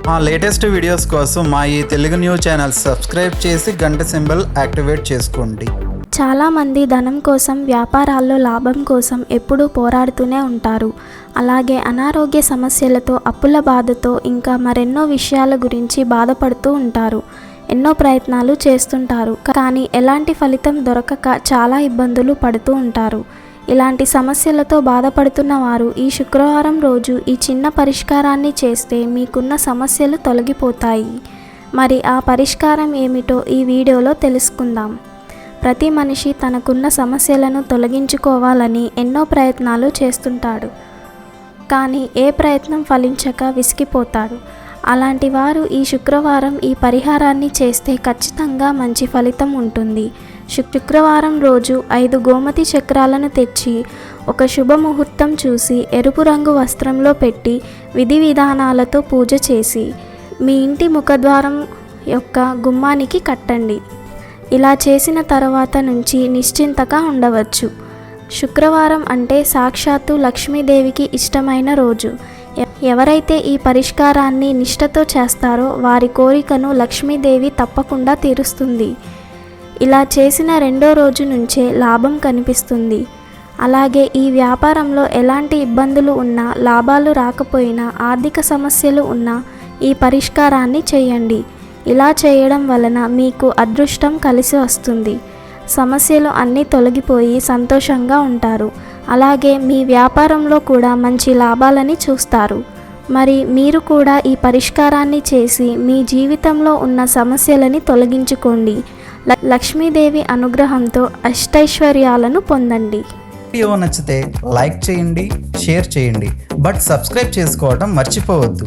మా latest videos కోసం మా ఈ తెలుగు న్యూస్ ఛానల్ సబ్స్క్రైబ్ చేసి గంట సింబల్ యాక్టివేట్ చేసుకోండి. చాలామంది ధనం కోసం, వ్యాపారాల్లో లాభం కోసం ఎప్పుడూ పోరాడుతూనే ఉంటారు. అలాగే అనారోగ్య సమస్యలతో, అప్పుల బాధతో, ఇంకా మరెన్నో విషయాల గురించి బాధపడుతూ ఉంటారు. ఎన్నో ప్రయత్నాలు చేస్తుంటారు, కానీ ఎలాంటి ఫలితం దొరకక చాలా ఇబ్బందులు పడుతూ ఉంటారు. ఇలాంటి సమస్యలతో బాధపడుతున్న వారు ఈ శుక్రవారం రోజు ఈ చిన్న పరిష్కారాన్ని చేస్తే మీకున్న సమస్యలు తొలగిపోతాయి. మరి ఆ పరిష్కారం ఏమిటో ఈ వీడియోలో తెలుసుకుందాం. ప్రతి మనిషి తనకున్న సమస్యలను తొలగించుకోవాలని ఎన్నో ప్రయత్నాలు చేస్తుంటాడు, కానీ ఏ ప్రయత్నం ఫలించక విసిగిపోతాడు. అలాంటి వారు ఈ శుక్రవారం ఈ పరిహారాన్ని చేస్తే ఖచ్చితంగా మంచి ఫలితం ఉంటుంది. శుక్రవారం రోజు 5 గోమతి చక్రాలను తెచ్చి ఒక శుభముహూర్తం చూసి ఎరుపు రంగు వస్త్రంలో పెట్టి విధి విధానాలతో పూజ చేసి మీ ఇంటి ముఖద్వారం యొక్క గుమ్మానికి కట్టండి. ఇలా చేసిన తర్వాత నుంచి నిశ్చింతగా ఉండవచ్చు. శుక్రవారం అంటే సాక్షాత్తు లక్ష్మీదేవికి ఇష్టమైన రోజు. ఎవరైతే ఈ పరిష్కారాన్ని నిష్ఠతో చేస్తారో వారి కోరికను లక్ష్మీదేవి తప్పకుండా తీరుస్తుంది. ఇలా చేసిన 2వ రోజు నుంచే లాభం కనిపిస్తుంది. అలాగే ఈ వ్యాపారంలో ఎలాంటి ఇబ్బందులు ఉన్నా, లాభాలు రాకపోయినా, ఆర్థిక సమస్యలు ఉన్నా ఈ పరిష్కారాన్ని చేయండి. ఇలా చేయడం వలన మీకు అదృష్టం కలిసి వస్తుంది. సమస్యలు అన్నీ తొలగిపోయి సంతోషంగా ఉంటారు. అలాగే మీ వ్యాపారంలో కూడా మంచి లాభాలని చూస్తారు. మరి మీరు కూడా ఈ పరిష్కారాన్ని చేసి మీ జీవితంలో ఉన్న సమస్యలని తొలగించుకోండి. లక్ష్మీదేవి అనుగ్రహంతో అష్టైశ్వర్యాలను పొందండి. వీడియో నచ్చితే లైక్ చేయండి, షేర్ చేయండి, బట్ సబ్స్క్రైబ్ చేసుకోవడం మర్చిపోవద్దు.